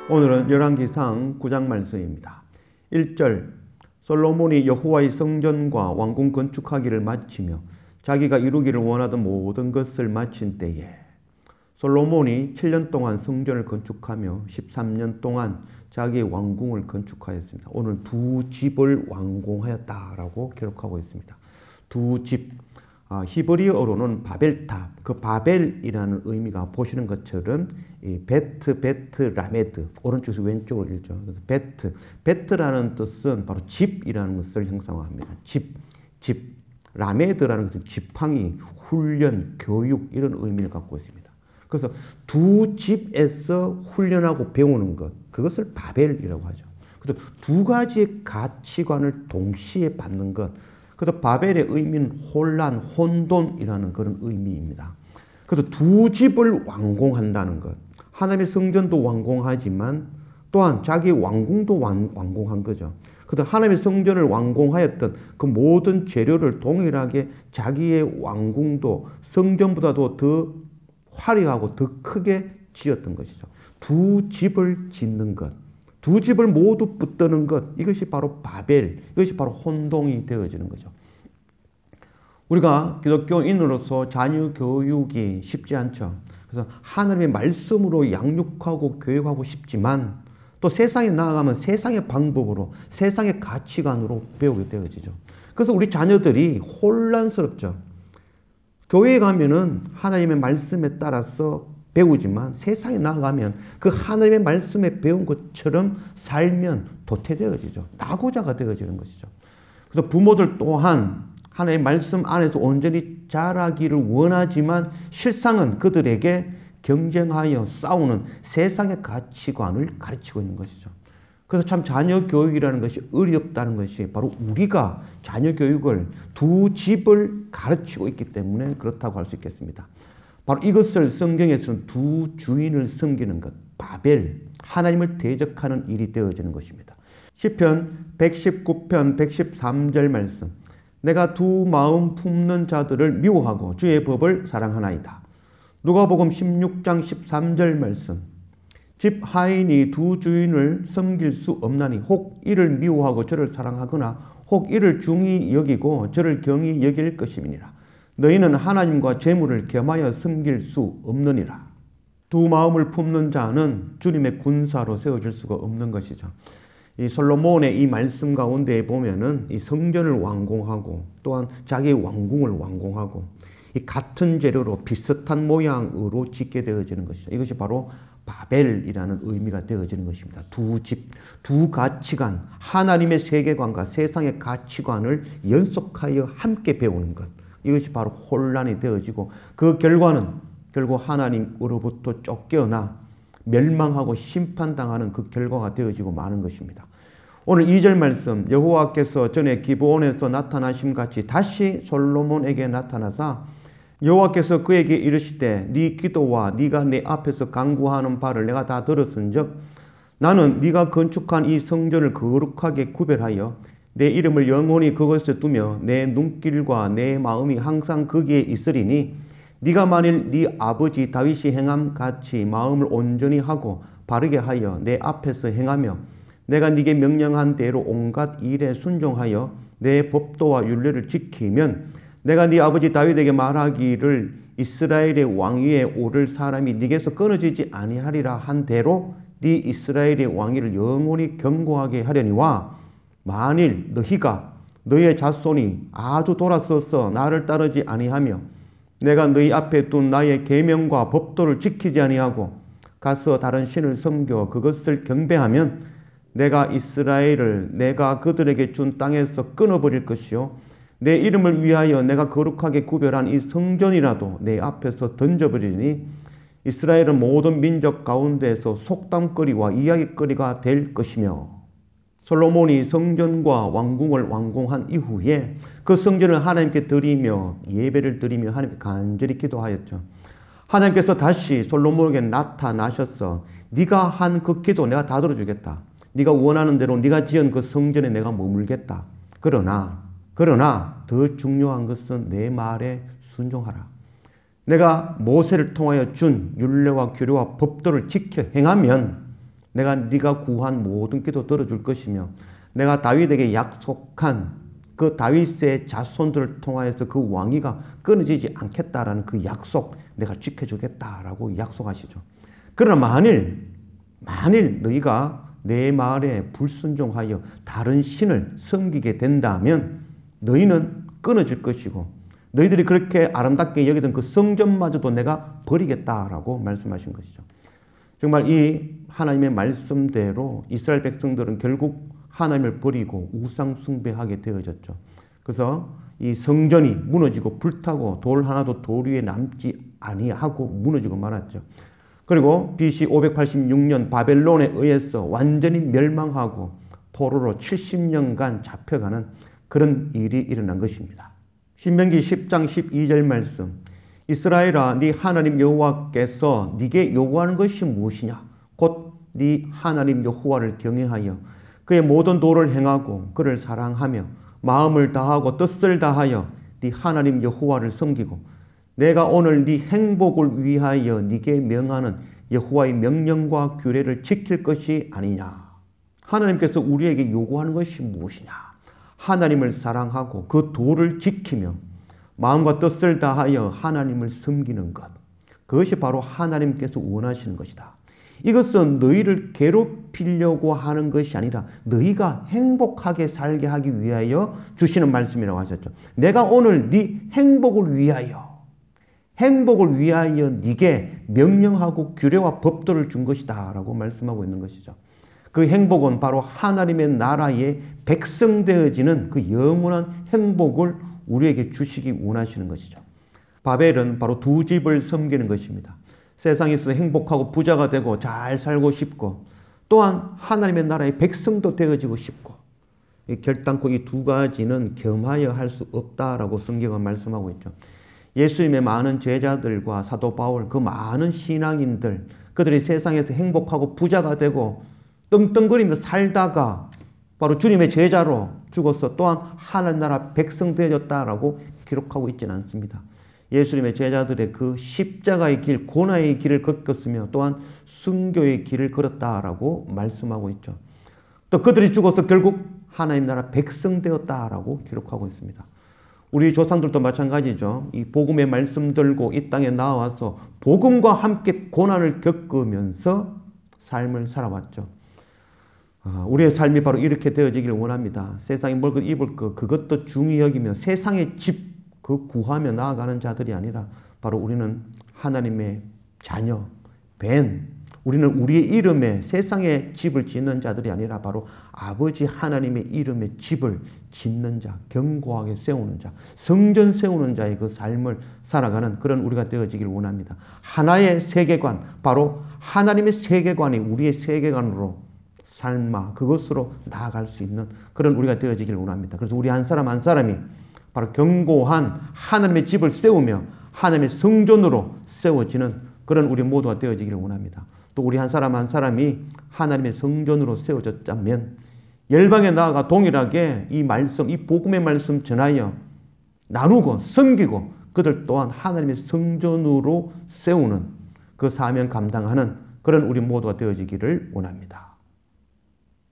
오늘은 열왕기상 9장 말씀입니다. 1절 솔로몬이 여호와의 성전과 왕궁 건축하기를 마치며 자기가 이루기를 원하던 모든 것을 마친 때에 솔로몬이 7년 동안 성전을 건축하며 13년 동안 자기의 왕궁을 건축하였습니다. 오늘 두 집을 완공하였다라고 기록하고 있습니다. 두 집, 히브리어로는 바벨탑, 그 바벨이라는 의미가 보시는 것처럼 이 베트, 라메드, 오른쪽에서 왼쪽으로 읽죠. 그래서 베트라는 뜻은 바로 집이라는 것을 형상화합니다. 집. 라메드라는 것은 지팡이, 훈련, 교육 이런 의미를 갖고 있습니다. 그래서 두 집에서 훈련하고 배우는 것, 그것을 바벨이라고 하죠. 그래서 두 가지의 가치관을 동시에 받는 것, 그래서 바벨의 의미는 혼란, 혼돈이라는 그런 의미입니다. 그래서 두 집을 완공한다는 것, 하나님의 성전도 완공하지만 또한 자기 왕궁도 완공한 거죠. 그래서 하나님의 성전을 완공하였던 그 모든 재료를 동일하게 자기의 왕궁도 성전보다도 더 화려하고 더 크게 지었던 것이죠. 두 집을 짓는 것, 두 집을 모두 붙드는 것, 이것이 바로 바벨, 이것이 바로 혼동이 되어지는 거죠. 우리가 기독교인으로서 자녀 교육이 쉽지 않죠. 그래서 하나님의 말씀으로 양육하고 교육하고 싶지만 또 세상에 나아가면 세상의 방법으로, 세상의 가치관으로 배우게 되어지죠. 그래서 우리 자녀들이 혼란스럽죠. 교회에 가면은 하나님의 말씀에 따라서 배우지만 세상에 나아가면 그 하나님의 말씀에 배운 것처럼 살면 도태되어지죠. 낙오자가 되어지는 것이죠. 그래서 부모들 또한 하나님의 말씀 안에서 온전히 자라기를 원하지만 실상은 그들에게 경쟁하여 싸우는 세상의 가치관을 가르치고 있는 것이죠. 그래서 참 자녀 교육이라는 것이 어렵다는 것이 바로 우리가 자녀 교육을 두 집을 가르치고 있기 때문에 그렇다고 할 수 있겠습니다. 바로 이것을 성경에서는 두 주인을 섬기는 것, 바벨, 하나님을 대적하는 일이 되어지는 것입니다. 시편 119편 113절 말씀, 내가 두 마음 품는 자들을 미워하고 주의 법을 사랑하나이다. 누가복음 16장 13절 말씀, 집 하인이 두 주인을 섬길 수 없나니 혹 이를 미워하고 저를 사랑하거나 혹 이를 중히 여기고 저를 경히 여길 것임이니라. 너희는 하나님과 재물을 겸하여 섬길 수 없느니라. 두 마음을 품는 자는 주님의 군사로 세워질 수가 없는 것이죠. 이 솔로몬의 이 말씀 가운데 보면은 이 성전을 완공하고 또한 자기의 왕궁을 완공하고 이 같은 재료로 비슷한 모양으로 짓게 되어지는 것이죠. 이것이 바로 바벨이라는 의미가 되어지는 것입니다. 두 집, 두 가치관, 하나님의 세계관과 세상의 가치관을 연속하여 함께 배우는 것. 이것이 바로 혼란이 되어지고 그 결과는 결국 하나님으로부터 쫓겨나 멸망하고 심판당하는 그 결과가 되어지고 마는 것입니다. 오늘 2절 말씀, 여호와께서 전에 기브온에서 나타나심 같이 다시 솔로몬에게 나타나사 여호와께서 그에게 이르시되 네 기도와 네가 내 앞에서 간구하는 바를 내가 다 들었은즉 나는 네가 건축한 이 성전을 거룩하게 구별하여 내 이름을 영원히 그것에 두며 내 눈길과 내 마음이 항상 거기에 있으리니 네가 만일 네 아버지 다윗이 행함 같이 마음을 온전히 하고 바르게 하여 내 앞에서 행하며 내가 네게 명령한 대로 온갖 일에 순종하여 내 법도와 율례를 지키면 내가 네 아버지 다윗에게 말하기를 이스라엘의 왕위에 오를 사람이 네게서 끊어지지 아니하리라 한 대로 네 이스라엘의 왕위를 영원히 견고하게 하려니와 만일 너희가 너희의 자손이 아주 돌아서서 나를 따르지 아니하며 내가 너희 앞에 둔 나의 계명과 법도를 지키지 아니하고 가서 다른 신을 섬겨 그것을 경배하면 내가 이스라엘을 내가 그들에게 준 땅에서 끊어버릴 것이요 내 이름을 위하여 내가 거룩하게 구별한 이 성전이라도 내 앞에서 던져버리니 이스라엘은 모든 민족 가운데서 속담거리와 이야기거리가 될 것이며 솔로몬이 성전과 왕궁을 완공한 이후에 그 성전을 하나님께 드리며 예배를 드리며 하나님께 간절히 기도하였죠. 하나님께서 다시 솔로몬에게 나타나셔서 네가 한 그 기도 내가 다 들어주겠다. 네가 원하는 대로 네가 지은 그 성전에 내가 머물겠다. 그러나 더 중요한 것은 내 말에 순종하라. 내가 모세를 통하여 준 율례와 규례와 법도를 지켜 행하면 내가 네가 구한 모든 기도 들어줄 것이며 내가 다윗에게 약속한 그 다윗의 자손들을 통하여서 그 왕위가 끊어지지 않겠다라는 그 약속 내가 지켜주겠다라고 약속하시죠. 그러나 만일 너희가 내 말에 불순종하여 다른 신을 섬기게 된다면 너희는 끊어질 것이고 너희들이 그렇게 아름답게 여기던 그 성전마저도 내가 버리겠다라고 말씀하신 것이죠. 정말 이 하나님의 말씀대로 이스라엘 백성들은 결국 하나님을 버리고 우상 숭배하게 되어졌죠. 그래서 이 성전이 무너지고 불타고 돌 하나도 돌 위에 남지 아니하고 무너지고 말았죠. 그리고 BC 586년 바벨론에 의해서 완전히 멸망하고 포로로 70년간 잡혀가는 그런 일이 일어난 것입니다. 신명기 10장 12절 말씀, 이스라엘아 네 하나님 여호와께서 네게 요구하는 것이 무엇이냐? 곧 네 하나님 여호와를 경외하여 그의 모든 도를 행하고 그를 사랑하며 마음을 다하고 뜻을 다하여 네 하나님 여호와를 섬기고 내가 오늘 네 행복을 위하여 네게 명하는 여호와의 명령과 규례를 지킬 것이 아니냐. 하나님께서 우리에게 요구하는 것이 무엇이냐? 하나님을 사랑하고 그 도를 지키며 마음과 뜻을 다하여 하나님을 섬기는 것. 그것이 바로 하나님께서 원하시는 것이다. 이것은 너희를 괴롭히려고 하는 것이 아니라 너희가 행복하게 살게 하기 위하여 주시는 말씀이라고 하셨죠. 내가 오늘 네 행복을 위하여 네게 명령하고 규례와 법도를 준 것이다 라고 말씀하고 있는 것이죠. 그 행복은 바로 하나님의 나라의 백성 되어지는 그 영원한 행복을 우리에게 주시기 원하시는 것이죠. 바벨은 바로 두 집을 섬기는 것입니다. 세상에서 행복하고 부자가 되고 잘 살고 싶고 또한 하나님의 나라의 백성도 되어지고 싶고 결단코 이 두 가지는 겸하여 할 수 없다라고 성경은 말씀하고 있죠. 예수님의 많은 제자들과 사도 바울 그 많은 신앙인들 그들이 세상에서 행복하고 부자가 되고 떵떵거리며 살다가 바로 주님의 제자로 죽어서 또한 하나님 나라 백성 되어졌다라고 기록하고 있지는 않습니다. 예수님의 제자들의 그 십자가의 길, 고난의 길을 걷었으며 또한 순교의 길을 걸었다라고 말씀하고 있죠. 또 그들이 죽어서 결국 하나님 나라 백성 되었다라고 기록하고 있습니다. 우리 조상들도 마찬가지죠. 이 복음의 말씀 들고 이 땅에 나와서 복음과 함께 고난을 겪으면서 삶을 살아왔죠. 우리의 삶이 바로 이렇게 되어지기를 원합니다. 세상에 먹을 것 입을 것 그것도 중히 여기며 세상의 집 그 구하며 나아가는 자들이 아니라 바로 우리는 하나님의 자녀, 우리는 우리의 이름에 세상의 집을 짓는 자들이 아니라 바로 아버지 하나님의 이름에 집을 짓는 자, 견고하게 세우는 자, 성전 세우는 자의 그 삶을 살아가는 그런 우리가 되어지기를 원합니다. 하나의 세계관, 바로 하나님의 세계관이 우리의 세계관으로 삶아 그것으로 나아갈 수 있는 그런 우리가 되어지기를 원합니다. 그래서 우리 한 사람 한 사람이 바로 견고한 하나님의 집을 세우며 하나님의 성전으로 세워지는 그런 우리 모두가 되어지기를 원합니다. 또 우리 한 사람 한 사람이 하나님의 성전으로 세워졌다면 열방에 나아가 동일하게 이 말씀, 이 복음의 말씀 전하여 나누고 섬기고 그들 또한 하나님의 성전으로 세우는 그 사명 감당하는 그런 우리 모두가 되어지기를 원합니다.